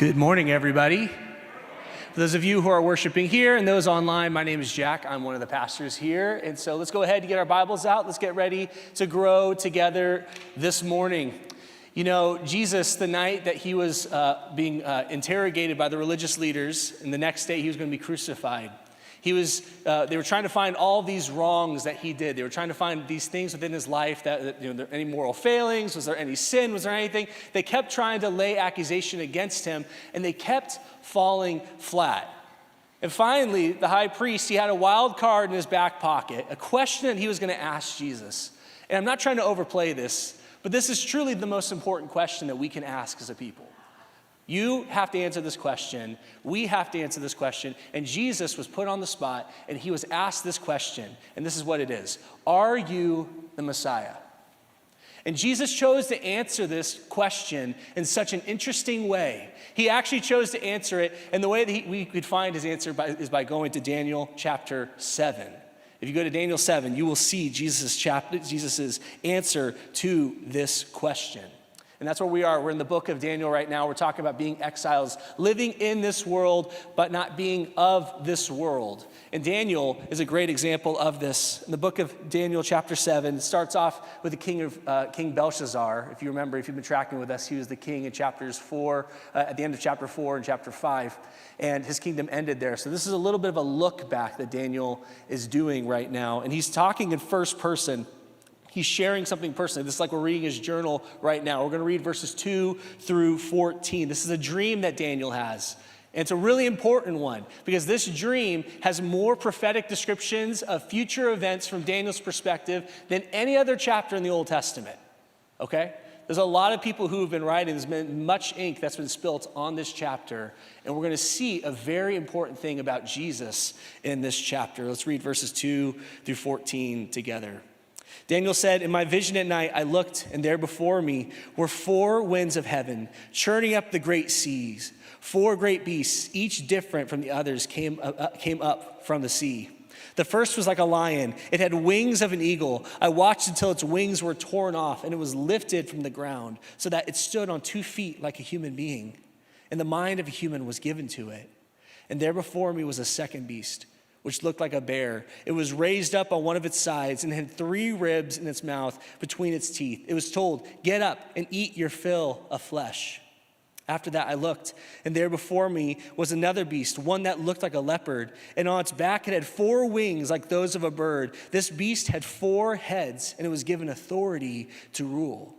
Good morning, everybody. For those of you who are worshiping here and those online, my name is Jack. I'm one of the pastors here. And so let's go ahead and get our Bibles out. Let's get ready to grow together this morning. You know, Jesus, the night that he was being interrogated by the religious leaders, and the next day he was going to be crucified, they were trying to find all these wrongs that he did. They were trying to find these things within his life that any moral failings, was there any sin, was there anything? They kept trying to lay accusation against him, and they kept falling flat. And finally, the high priest, he had a wild card in his back pocket, a question that he was going to ask Jesus. And I'm not trying to overplay this, but this is truly the most important question that we can ask as a people. You have to answer this question. We have to answer this question. And Jesus was put on the spot, and he was asked this question. And this is what it is. Are you the Messiah? And Jesus chose to answer this question in such an interesting way. He actually chose to answer it, and the way that we could find his answer is by going to Daniel chapter 7. If you go to Daniel 7, you will see Jesus's answer to this question. And that's where we are. We're in the book of Daniel right now. We're talking about being exiles, living in this world, but not being of this world. And Daniel is a great example of this. In the book of Daniel, chapter 7, it starts off with the King Belshazzar. If you remember, if you've been tracking with us, he was the king in chapters 4, at the end of chapter 4 and chapter 5. And his kingdom ended there. So this is a little bit of a look back that Daniel is doing right now. And he's talking in first person. He's sharing something personally. This is like we're reading his journal right now. We're going to read verses 2 through 14. This is a dream that Daniel has. And it's a really important one because this dream has more prophetic descriptions of future events from Daniel's perspective than any other chapter in the Old Testament. Okay? There's a lot of people who have been writing. There's been much ink that's been spilt on this chapter. And we're going to see a very important thing about Jesus in this chapter. Let's read verses 2 through 14 together. Daniel said, "In my vision at night, I looked, and there before me were 4 winds of heaven, churning up the great seas. 4 great beasts, each different from the others, came up from the sea. The first was like a lion. It had wings of an eagle. I watched until its wings were torn off, and it was lifted from the ground, so that it stood on 2 feet like a human being. And the mind of a human was given to it. And there before me was a second beast, which looked like a bear. It was raised up on one of its sides and had 3 ribs in its mouth between its teeth. It was told, 'Get up and eat your fill of flesh.' After that I looked, and there before me was another beast, one that looked like a leopard, and on its back it had 4 wings like those of a bird. This beast had 4 heads, and it was given authority to rule.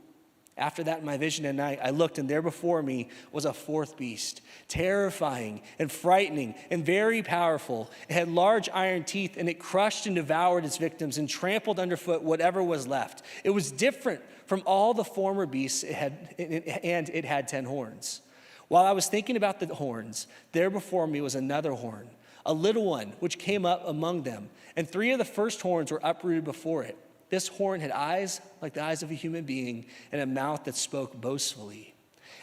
After that, in my vision at night, I looked, and there before me was a 4th beast, terrifying and frightening and very powerful. It had large iron teeth, and it crushed and devoured its victims and trampled underfoot whatever was left. It was different from all the former beasts, and it had 10 horns. While I was thinking about the horns, there before me was another horn, a little one, which came up among them, and 3 of the first horns were uprooted before it. This horn had eyes like the eyes of a human being and a mouth that spoke boastfully.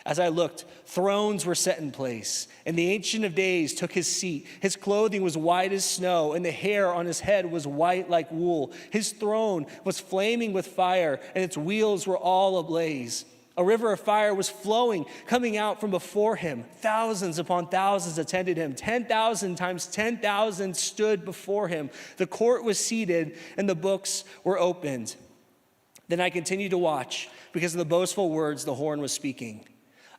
As I looked, thrones were set in place, and the Ancient of Days took his seat. His clothing was white as snow, and the hair on his head was white like wool. His throne was flaming with fire, and its wheels were all ablaze. A river of fire was flowing, coming out from before him. Thousands upon thousands attended him. 10,000 times 10,000 stood before him. The court was seated, and the books were opened. Then I continued to watch, because of the boastful words the horn was speaking.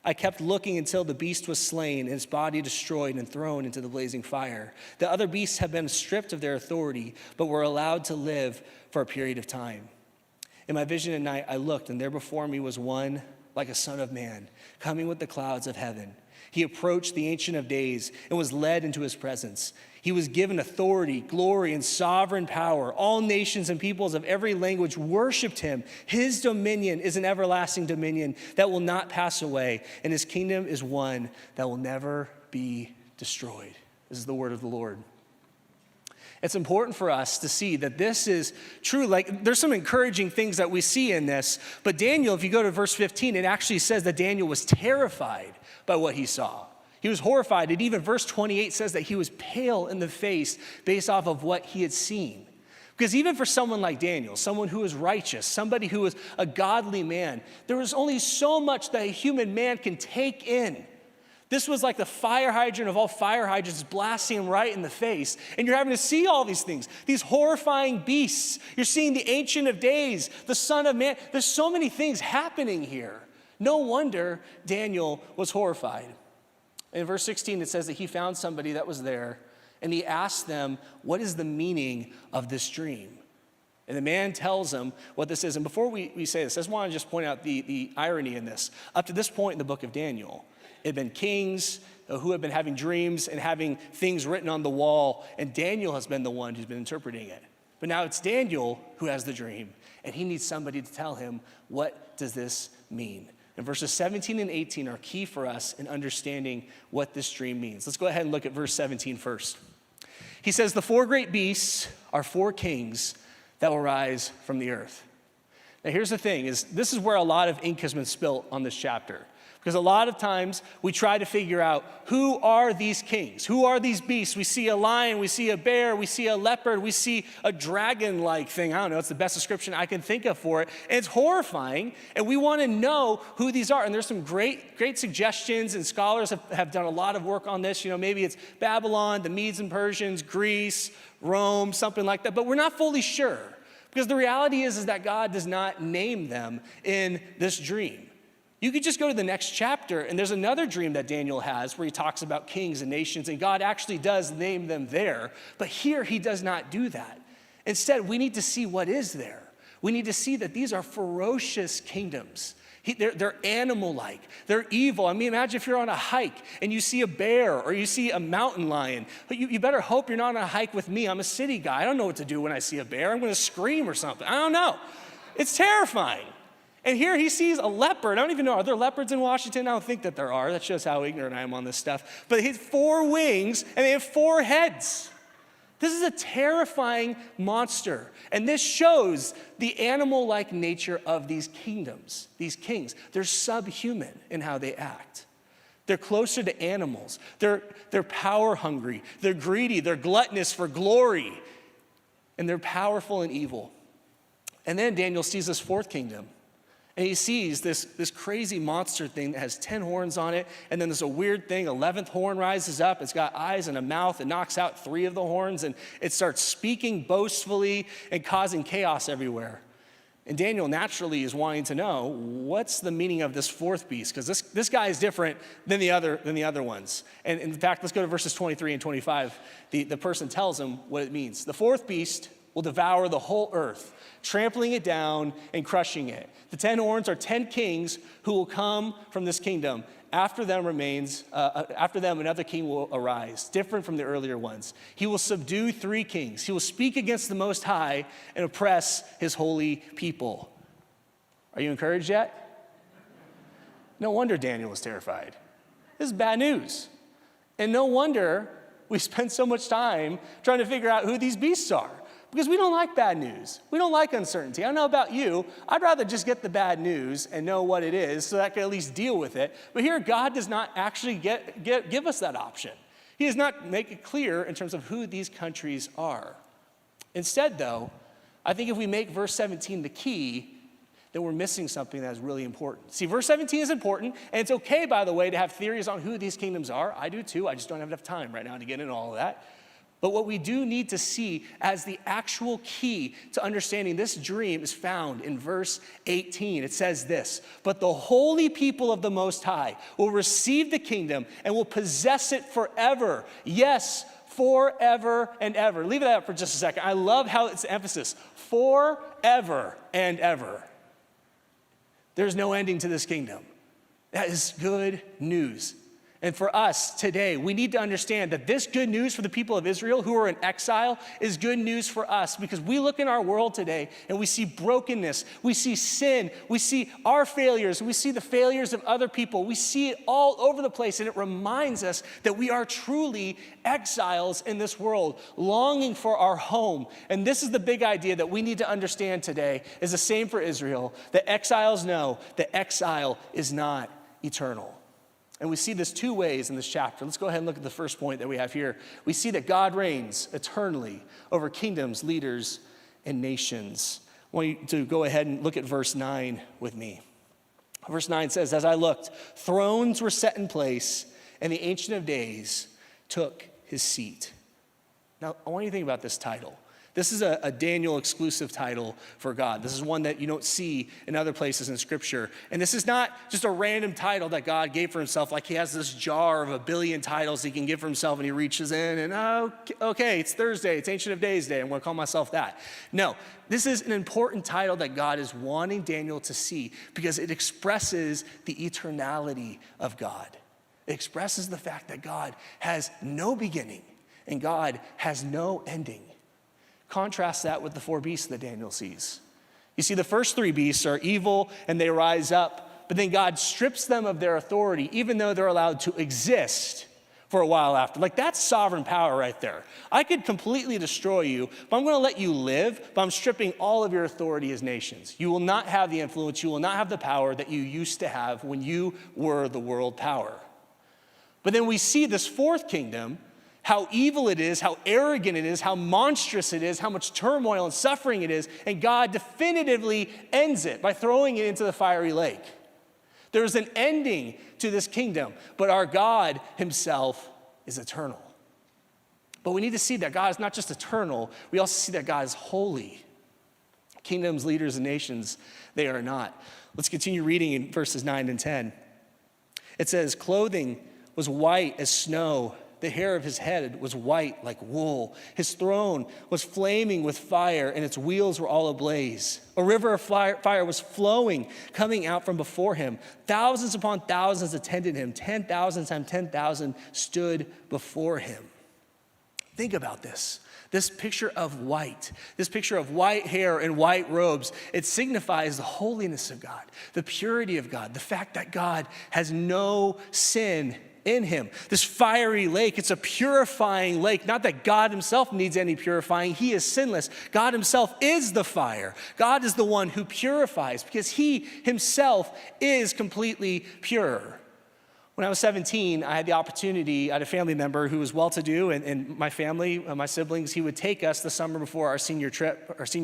I kept looking until the beast was slain, and its body destroyed and thrown into the blazing fire. The other beasts have been stripped of their authority, but were allowed to live for a period of time. In my vision at night, I looked, and there before me was one like a son of man, coming with the clouds of heaven. He approached the Ancient of Days and was led into his presence. He was given authority, glory, and sovereign power. All nations and peoples of every language worshiped him. His dominion is an everlasting dominion that will not pass away, and his kingdom is one that will never be destroyed." This is the word of the Lord. It's important for us to see that this is true. Like, there's some encouraging things that we see in this. But Daniel, if you go to verse 15, it actually says that Daniel was terrified by what he saw. He was horrified. And even verse 28 says that he was pale in the face based off of what he had seen. Because even for someone like Daniel, someone who was righteous, somebody who was a godly man, there was only so much that a human man can take in. This was like the fire hydrant of all fire hydrants blasting him right in the face. And you're having to see all these things, these horrifying beasts. You're seeing the Ancient of Days, the Son of Man. There's so many things happening here. No wonder Daniel was horrified. In verse 16, it says that he found somebody that was there, and he asked them, what is the meaning of this dream? And the man tells him what this is. And before we say this, I just want to just point out the irony in this. Up to this point in the book of Daniel, it had been kings who have been having dreams and having things written on the wall, and Daniel has been the one who's been interpreting it. But now it's Daniel who has the dream, and he needs somebody to tell him, what does this mean? And verses 17 and 18 are key for us in understanding what this dream means. Let's go ahead and look at verse 17 first. He says, the 4 great beasts are 4 kings that will rise from the earth. Now here's the thing, this is where a lot of ink has been spilt on this chapter. Because a lot of times we try to figure out, who are these kings? Who are these beasts? We see a lion, we see a bear, we see a leopard, we see a dragon-like thing. I don't know, it's the best description I can think of for it. And it's horrifying, and we want to know who these are. And there's some great suggestions, and scholars have done a lot of work on this. You know, maybe it's Babylon, the Medes and Persians, Greece, Rome, something like that. But we're not fully sure. Because the reality is that God does not name them in this dream. You could just go to the next chapter, and there's another dream that Daniel has where he talks about kings and nations, and God actually does name them there. But here, he does not do that. Instead, we need to see what is there. We need to see that these are ferocious kingdoms. They're animal-like. They're evil. I mean, imagine if you're on a hike and you see a bear or you see a mountain lion. But you better hope you're not on a hike with me. I'm a city guy. I don't know what to do when I see a bear. I'm going to scream or something. I don't know. It's terrifying. And here he sees a leopard. I don't even know, are there leopards in Washington? I don't think that there are. That shows how ignorant I am on this stuff. But he has 4 wings and they have 4 heads. This is a terrifying monster. And this shows the animal-like nature of these kingdoms, these kings. They're subhuman in how they act. They're closer to animals. They're power hungry. They're greedy. They're gluttonous for glory. And they're powerful and evil. And then Daniel sees this 4th kingdom. And he sees this crazy monster thing that has 10 horns on it. And then there's a weird thing, 11th horn rises up. It's got eyes and a mouth. It knocks out 3 of the horns. And it starts speaking boastfully and causing chaos everywhere. And Daniel naturally is wanting to know, what's the meaning of this 4th beast? Because this guy is different than the other ones. And in fact, let's go to verses 23 and 25. The person tells him what it means. The 4th beast will devour the whole earth, trampling it down and crushing it. The 10 horns are 10 kings who will come from this kingdom. After them another king will arise, different from the earlier ones. He will subdue 3 kings. He will speak against the Most High and oppress his holy people. Are you encouraged yet? No wonder Daniel was terrified. This is bad news. And no wonder we spend so much time trying to figure out who these beasts are. Because we don't like bad news. We don't like uncertainty. I don't know about you. I'd rather just get the bad news and know what it is so that I can at least deal with it. But here, God does not actually give us that option. He does not make it clear in terms of who these countries are. Instead, though, I think if we make verse 17 the key, then we're missing something that is really important. See, verse 17 is important, and it's okay, by the way, to have theories on who these kingdoms are. I do too. I just don't have enough time right now to get into all of that. But what we do need to see as the actual key to understanding this dream is found in verse 18. It says this, but the holy people of the Most High will receive the kingdom and will possess it forever. Yes, forever and ever. Leave that up for just a second. I love how it's emphasis. Forever and ever. There's no ending to this kingdom. That is good news. And for us today, we need to understand that this good news for the people of Israel who are in exile is good news for us, because we look in our world today and we see brokenness, we see sin, we see our failures, we see the failures of other people. We see it all over the place, and it reminds us that we are truly exiles in this world, longing for our home. And this is the big idea that we need to understand today, is the same for Israel, that exiles know that exile is not eternal. And we see this 2 ways in this chapter. Let's go ahead and look at the first point that we have here. We see that God reigns eternally over kingdoms, leaders, and nations. I want you to go ahead and look at verse 9 with me. Verse 9 says, as I looked, thrones were set in place, and the Ancient of Days took his seat. Now, I want you to think about this title. This is a Daniel exclusive title for God. This is one that you don't see in other places in Scripture. And this is not just a random title that God gave for himself, like he has this jar of 1 billion titles he can give for himself, and he reaches in and, okay, it's Thursday, it's Ancient of Days Day, I'm going to call myself that. No, this is an important title that God is wanting Daniel to see because it expresses the eternality of God. It expresses the fact that God has no beginning and God has no ending. Contrast that with the 4 beasts that Daniel sees. You see, the first 3 beasts are evil and they rise up, but then God strips them of their authority, even though they're allowed to exist for a while after. Like, that's sovereign power right there. I could completely destroy you, but I'm going to let you live, but I'm stripping all of your authority as nations. You will not have the influence, you will not have the power that you used to have when you were the world power. But then we see this 4th kingdom, how evil it is, how arrogant it is, how monstrous it is, how much turmoil and suffering it is, and God definitively ends it by throwing it into the fiery lake. There's an ending to this kingdom, but our God himself is eternal. But we need to see that God is not just eternal, we also see that God is holy. Kingdoms, leaders, and nations, they are not. Let's continue reading in verses 9 and 10. It says, clothing was white as snow. The hair of his head was white like wool. His throne was flaming with fire, and its wheels were all ablaze. A river of fire was flowing, coming out from before him. Thousands upon thousands attended him. 10,000 times 10,000 stood before him. Think about this. This picture of white hair and white robes, it signifies the holiness of God, the purity of God, the fact that God has no sin in him. This fiery lake, it's a purifying lake. Not that God himself needs any purifying. He is sinless. God himself is the fire. God is the one who purifies because he himself is completely pure. When I was 17, I had the opportunity, I had a family member who was well-to-do, and my family, my siblings, he would take us the summer before our senior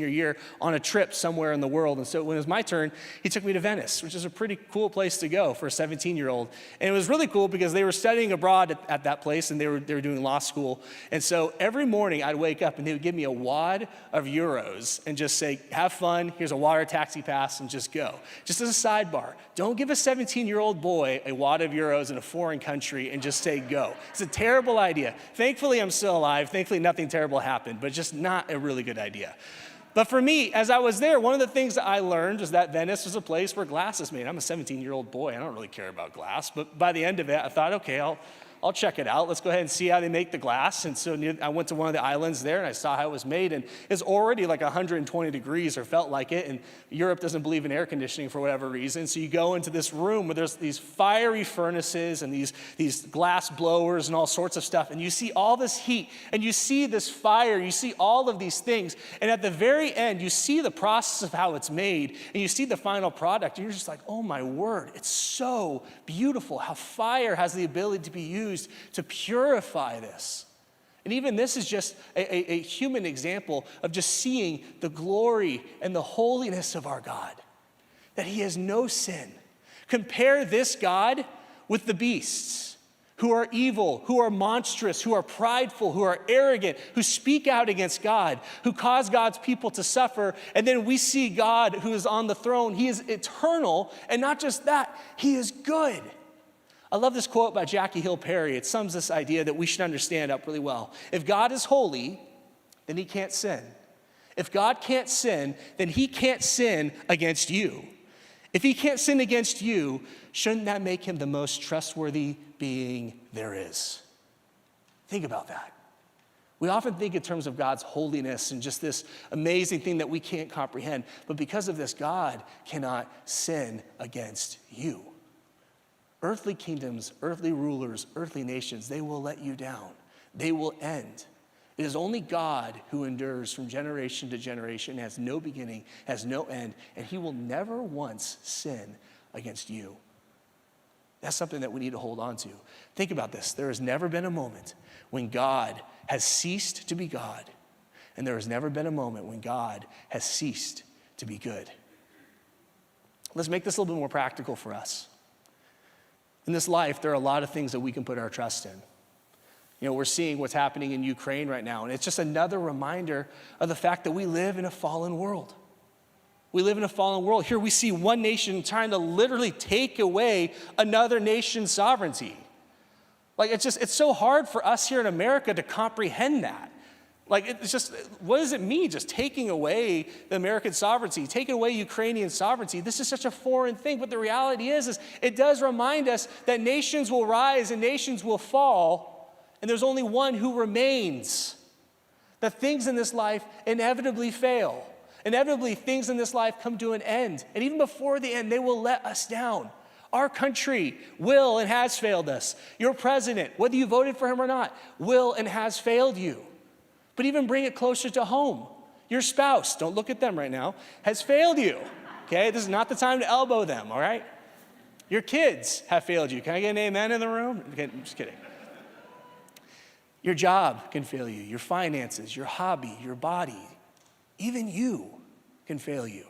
year, on a trip somewhere in the world. And so when it was my turn, he took me to Venice, which is a pretty cool place to go for a 17-year-old. And it was really cool because they were studying abroad at that place, and they were doing law school. And so every morning I'd wake up, and they would give me a wad of euros and just say, have fun, here's a water taxi pass, and just go. Just as a sidebar, don't give a 17-year-old boy a wad of euros in a foreign country and just say go. It's a terrible idea. Thankfully, I'm still alive. Thankfully, nothing terrible happened, but just not a really good idea. But for me, as I was there, one of the things that I learned was that Venice was a place where glass is made. I'm a 17-year-old boy. I don't really care about glass. But by the end of it, I thought, okay, I'll check it out. Let's go ahead and see how they make the glass. And so I went to one of the islands there, and I saw how it was made. And it's already like 120 degrees, or felt like it. And Europe doesn't believe in air conditioning for whatever reason. So you go into this room where there's these fiery furnaces and these glass blowers and all sorts of stuff. And you see all this heat, and you see this fire. You see all of these things. And at the very end, you see the process of how it's made, and you see the final product. And you're just like, oh my word, it's so beautiful how fire has the ability to be used to purify this. And even this is just a human example of just seeing the glory and the holiness of our God, that he has no sin. Compare this God with the beasts who are evil, who are monstrous, who are prideful, who are arrogant, who speak out against God, who cause God's people to suffer. And then we see God who is on the throne. He is eternal, and not just that, he is good. I love this quote by Jackie Hill Perry. It sums this idea that we should understand up really well. If God is holy, then he can't sin. If God can't sin, then he can't sin against you. If he can't sin against you, shouldn't that make him the most trustworthy being there is? Think about that. We often think in terms of God's holiness and just this amazing thing that we can't comprehend. But because of this, God cannot sin against you. Earthly kingdoms, earthly rulers, earthly nations, they will let you down. They will end. It is only God who endures from generation to generation, has no beginning, has no end, and he will never once sin against you. That's something that we need to hold on to. Think about this. There has never been a moment when God has ceased to be God, and there has never been a moment when God has ceased to be good. Let's make this a little bit more practical for us. In this life, there are a lot of things that we can put our trust in. We're seeing what's happening in Ukraine right now, and it's just another reminder of the fact that we live in a fallen world. We live in a fallen world. Here we see one nation trying to literally take away another nation's sovereignty. It's so hard for us here in America to comprehend that. What does it mean just taking away the American sovereignty, taking away Ukrainian sovereignty? This is such a foreign thing, but the reality is it does remind us that nations will rise and nations will fall, and there's only one who remains. That things in this life inevitably fail. Inevitably, things in this life come to an end. And even before the end, they will let us down. Our country will and has failed us. Your president, whether you voted for him or not, will and has failed you. But even bring it closer to home. Your spouse, don't look at them right now, has failed you. Okay, this is not the time to elbow them, all right? Your kids have failed you. Can I get an amen in the room? Okay, I'm just kidding. Your job can fail you. Your finances, your hobby, your body, even you can fail you.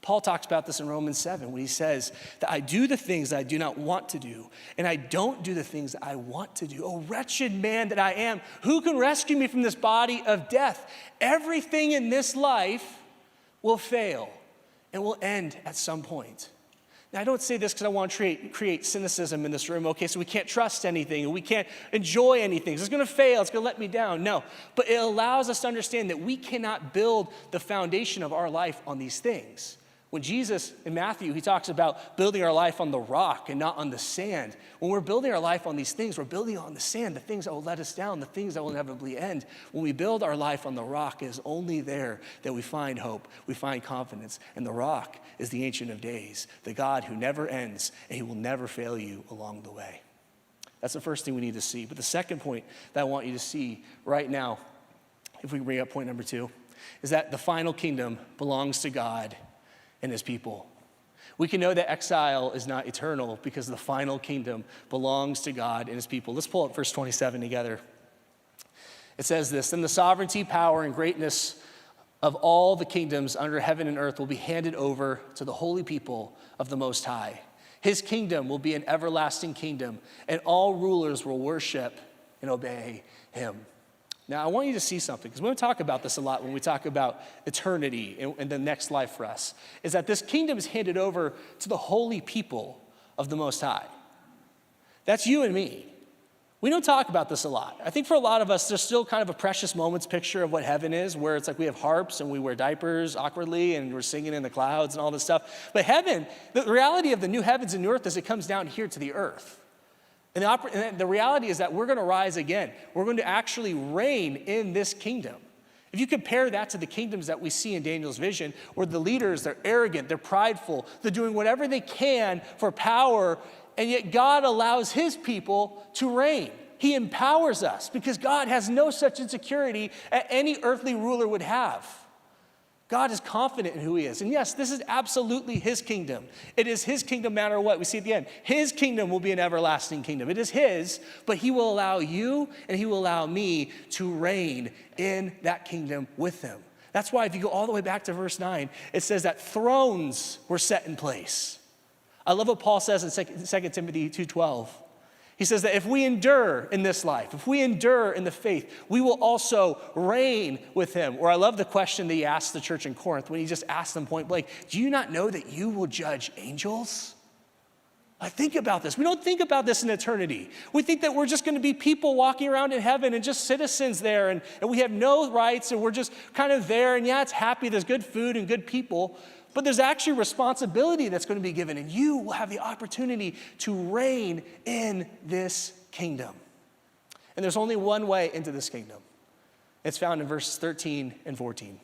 Paul talks about this in Romans 7 when he says that I do the things that I do not want to do, and I don't do the things that I want to do. Oh, wretched man that I am, who can rescue me from this body of death? Everything in this life will fail and will end at some point. Now, I don't say this because I want to create cynicism in this room, okay, so we can't trust anything and we can't enjoy anything. So it's going to fail, it's going to let me down. No, but it allows us to understand that we cannot build the foundation of our life on these things. When Jesus, in Matthew, he talks about building our life on the rock and not on the sand. When we're building our life on these things, we're building on the sand, the things that will let us down, the things that will inevitably end. When we build our life on the rock, it is only there that we find hope, we find confidence. And the rock is the Ancient of Days, the God who never ends, and he will never fail you along the way. That's the first thing we need to see. But the second point that I want you to see right now, if we can bring up point number 2, is that the final kingdom belongs to God and his people. We can know that exile is not eternal because the final kingdom belongs to God and his people. Let's pull up verse 27 together. It says this, "Then the sovereignty, power, and greatness of all the kingdoms under heaven and earth will be handed over to the holy people of the Most High. His kingdom will be an everlasting kingdom, and all rulers will worship and obey him." Now, I want you to see something, because we're going to talk about this a lot when we talk about eternity and the next life for us, is that this kingdom is handed over to the holy people of the Most High. That's you and me. We don't talk about this a lot. I think for a lot of us, there's still kind of a precious moments picture of what heaven is, where it's like we have harps and we wear diapers awkwardly and we're singing in the clouds and all this stuff. But heaven, the reality of the new heavens and new earth is it comes down here to the earth. And the reality is that we're going to rise again. We're going to actually reign in this kingdom. If you compare that to the kingdoms that we see in Daniel's vision, where the leaders, they're arrogant, they're prideful, they're doing whatever they can for power, and yet God allows his people to reign. He empowers us because God has no such insecurity as any earthly ruler would have. God is confident in who he is. And yes, this is absolutely his kingdom. It is his kingdom no matter what. We see at the end, his kingdom will be an everlasting kingdom. It is his, but he will allow you and he will allow me to reign in that kingdom with him. That's why if you go all the way back to verse 9, it says that thrones were set in place. I love what Paul says in 2 Timothy 2:12. He says that if we endure in this life, if we endure in the faith, we will also reign with him. Or I love the question that he asked the church in Corinth when he just asked them point blank, do you not know that you will judge angels? Think about this. We don't think about this in eternity. We think that we're just going to be people walking around in heaven and just citizens there and we have no rights and we're just kind of there and yeah, it's happy, there's good food and good people. But there's actually responsibility that's going to be given, and you will have the opportunity to reign in this kingdom. And there's only one way into this kingdom. It's found in verses 13 and 14.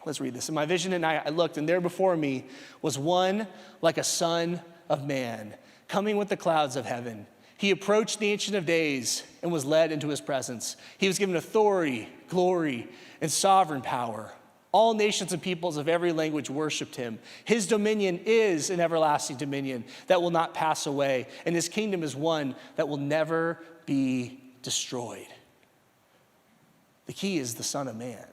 Let's read this. In my vision at night, I looked, and there before me was one like a son of man, coming with the clouds of heaven. He approached the Ancient of Days and was led into his presence. He was given authority, glory, and sovereign power. All nations and peoples of every language worshiped him. His dominion is an everlasting dominion that will not pass away, and his kingdom is one that will never be destroyed. The key is the Son of Man.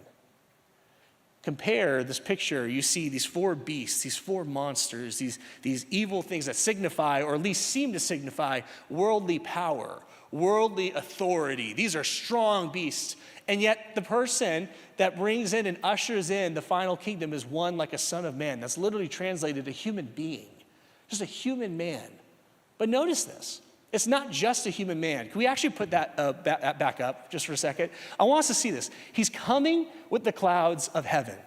compare this picture, you see these four beasts, these four monsters, these evil things that signify, or at least seem to signify, worldly power, worldly authority. These are strong beasts. And yet the person that brings in and ushers in the final kingdom is one like a son of man. That's literally translated a human being, just a human man. But notice this. It's not just a human man. Can we actually put that back up just for a second? I want us to see this. He's coming with the clouds of heaven.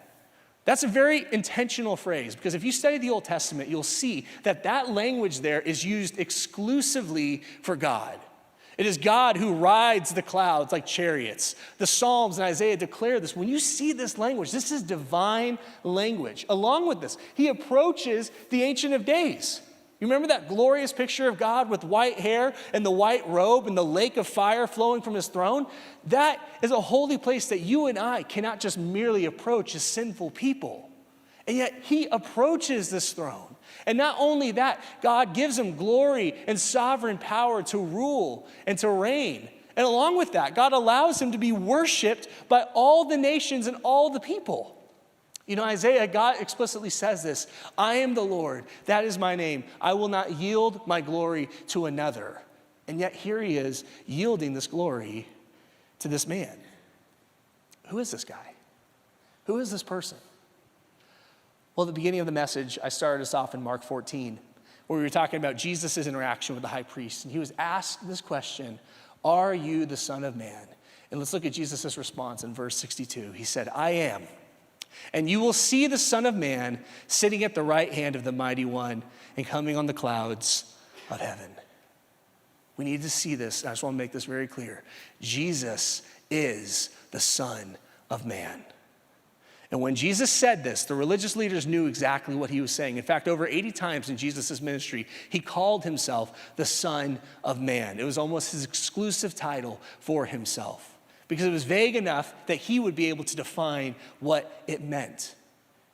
That's a very intentional phrase, because if you study the Old Testament, you'll see that that language there is used exclusively for God. It is God who rides the clouds like chariots. The Psalms and Isaiah declare this. When you see this language, this is divine language. Along with this, he approaches the Ancient of Days. You remember that glorious picture of God with white hair and the white robe and the lake of fire flowing from his throne? That is a holy place that you and I cannot just merely approach as sinful people. And yet he approaches this throne. And not only that, God gives him glory and sovereign power to rule and to reign. And along with that, God allows him to be worshiped by all the nations and all the people. You know, Isaiah, God explicitly says this, I am the Lord, that is my name. I will not yield my glory to another. And yet here he is yielding this glory to this man. Who is this guy? Who is this person? Well, at the beginning of the message, I started us off in Mark 14, where we were talking about Jesus' interaction with the high priest. And he was asked this question, are you the Son of Man? And let's look at Jesus' response in verse 62. He said, I am. And you will see the Son of Man sitting at the right hand of the Mighty One and coming on the clouds of heaven. We need to see this. I just want to make this very clear. Jesus is the Son of Man. And when Jesus said this, the religious leaders knew exactly what he was saying. In fact, over 80 times in Jesus' ministry, he called himself the Son of Man. It was almost his exclusive title for himself, because it was vague enough that he would be able to define what it meant.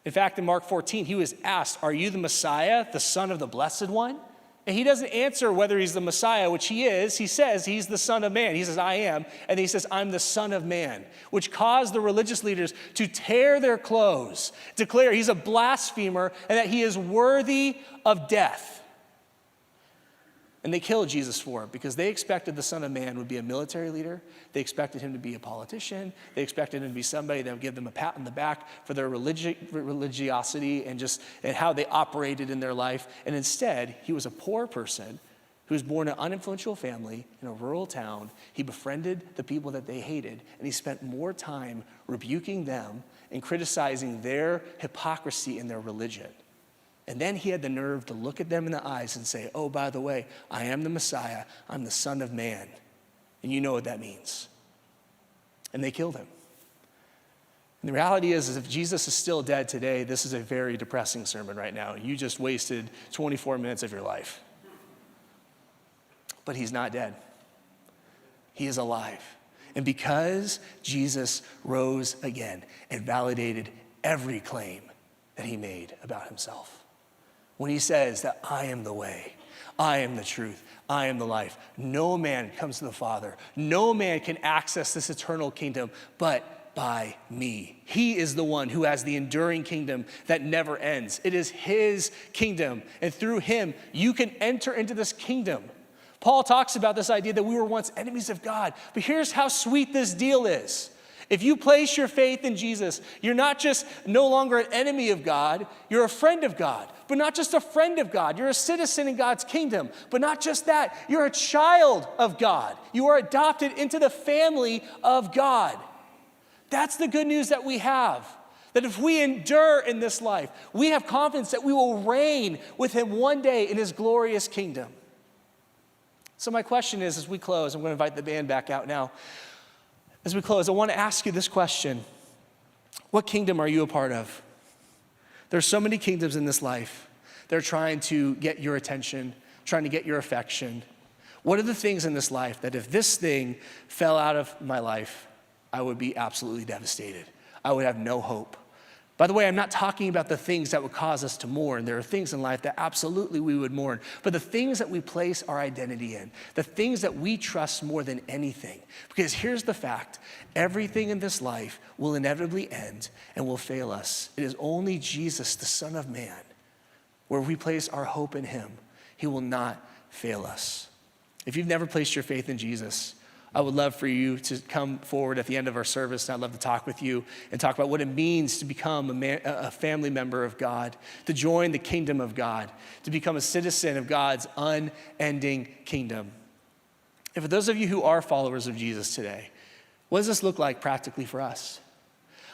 In fact, in Mark 14, he was asked, are you the Messiah, the Son of the Blessed One? And he doesn't answer whether he's the Messiah, which he is. He says he's the Son of Man. He says, I am. And he says, I'm the Son of Man, which caused the religious leaders to tear their clothes, declare he's a blasphemer and that he is worthy of death. And they killed Jesus for it because they expected the Son of Man would be a military leader. They expected him to be a politician. They expected him to be somebody that would give them a pat on the back for their religiosity and how they operated in their life. And instead, he was a poor person who was born in an uninfluential family in a rural town. He befriended the people that they hated, and he spent more time rebuking them and criticizing their hypocrisy in their religion. And then he had the nerve to look at them in the eyes and say, oh, by the way, I am the Messiah. I'm the Son of Man. And you know what that means. And they killed him. And the reality is if Jesus is still dead today, this is a very depressing sermon right now. You just wasted 24 minutes of your life. But he's not dead. He is alive. And because Jesus rose again, it validated every claim that he made about himself. When he says that I am the way, I am the truth, I am the life. No man comes to the Father. No man can access this eternal kingdom but by me. He is the one who has the enduring kingdom that never ends. It is his kingdom, and through him, you can enter into this kingdom. Paul talks about this idea that we were once enemies of God, but here's how sweet this deal is. If you place your faith in Jesus, you're not just no longer an enemy of God, you're a friend of God. But not just a friend of God, you're a citizen in God's kingdom. But not just that, you're a child of God. You are adopted into the family of God. That's the good news that we have. That if we endure in this life, we have confidence that we will reign with him one day in his glorious kingdom. So my question is, as we close, I'm going to invite the band back out now. As we close, I want to ask you this question. What kingdom are you a part of? There's so many kingdoms in this life. They're trying to get your attention, trying to get your affection. What are the things in this life that if this thing fell out of my life, I would be absolutely devastated? I would have no hope. By the way, I'm not talking about the things that would cause us to mourn. There are things in life that absolutely we would mourn. But the things that we place our identity in, the things that we trust more than anything. Because here's the fact, everything in this life will inevitably end and will fail us. It is only Jesus, the Son of Man, where we place our hope in him, he will not fail us. If you've never placed your faith in Jesus, I would love for you to come forward at the end of our service, and I'd love to talk with you and talk about what it means to become a family member of God, to join the kingdom of God, to become a citizen of God's unending kingdom. And for those of you who are followers of Jesus today, what does this look like practically for us?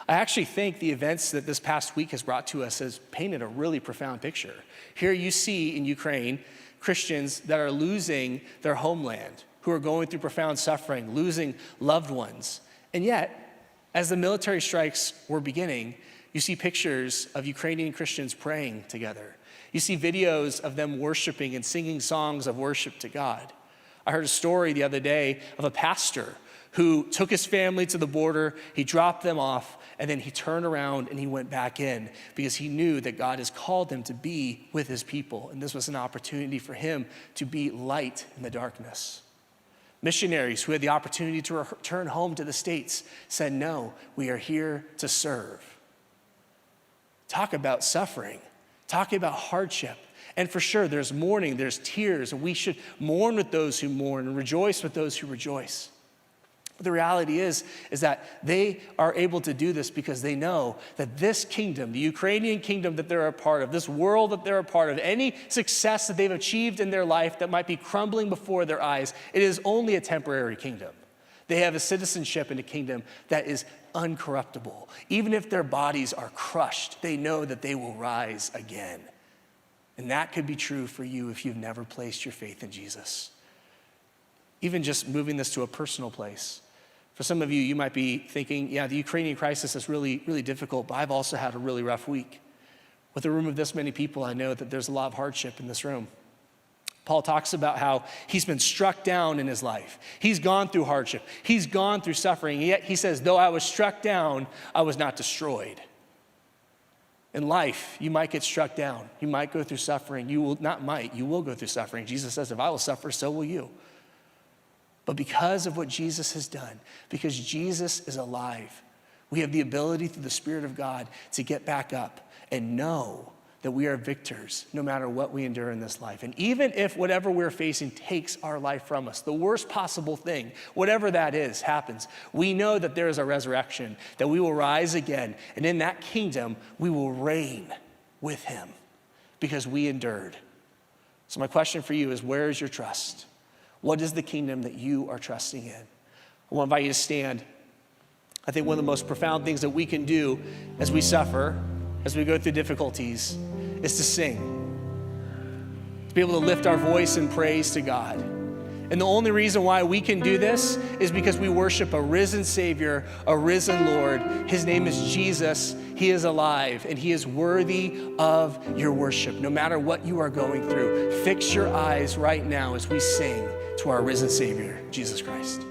I actually think the events that this past week has brought to us has painted a really profound picture. Here you see in Ukraine, Christians that are losing their homeland, who are going through profound suffering, losing loved ones. And yet, as the military strikes were beginning, you see pictures of Ukrainian Christians praying together. You see videos of them worshiping and singing songs of worship to God. I heard a story the other day of a pastor who took his family to the border, he dropped them off, and then he turned around and he went back in because he knew that God has called him to be with his people. And this was an opportunity for him to be light in the darkness. Missionaries who had the opportunity to return home to the States said, no, we are here to serve. Talk about suffering. Talk about hardship. And for sure, there's mourning, there's tears, and we should mourn with those who mourn and rejoice with those who rejoice. But the reality is that they are able to do this because they know that this kingdom, the Ukrainian kingdom that they're a part of, this world that they're a part of, any success that they've achieved in their life that might be crumbling before their eyes, it is only a temporary kingdom. They have a citizenship in a kingdom that is uncorruptible. Even if their bodies are crushed, they know that they will rise again. And that could be true for you if you've never placed your faith in Jesus. Even just moving this to a personal place. For some of you, you might be thinking, yeah, the Ukrainian crisis is really, really difficult, but I've also had a really rough week. With a room of this many people, I know that there's a lot of hardship in this room. Paul talks about how he's been struck down in his life. He's gone through hardship. He's gone through suffering. Yet he says, though I was struck down, I was not destroyed. In life, you might get struck down. You might go through suffering. You will go through suffering. Jesus says, if I will suffer, so will you. But because of what Jesus has done, because Jesus is alive, we have the ability through the Spirit of God to get back up and know that we are victors no matter what we endure in this life. And even if whatever we're facing takes our life from us, the worst possible thing, whatever that is, happens, we know that there is a resurrection, that we will rise again, and in that kingdom, we will reign with him because we endured. So my question for you is, where is your trust? What is the kingdom that you are trusting in? I want to invite you to stand. I think one of the most profound things that we can do as we suffer, as we go through difficulties, is to sing. To be able to lift our voice in praise to God. And the only reason why we can do this is because we worship a risen Savior, a risen Lord. His name is Jesus. He is alive, and he is worthy of your worship. No matter what you are going through, fix your eyes right now as we sing to our risen Savior, Jesus Christ.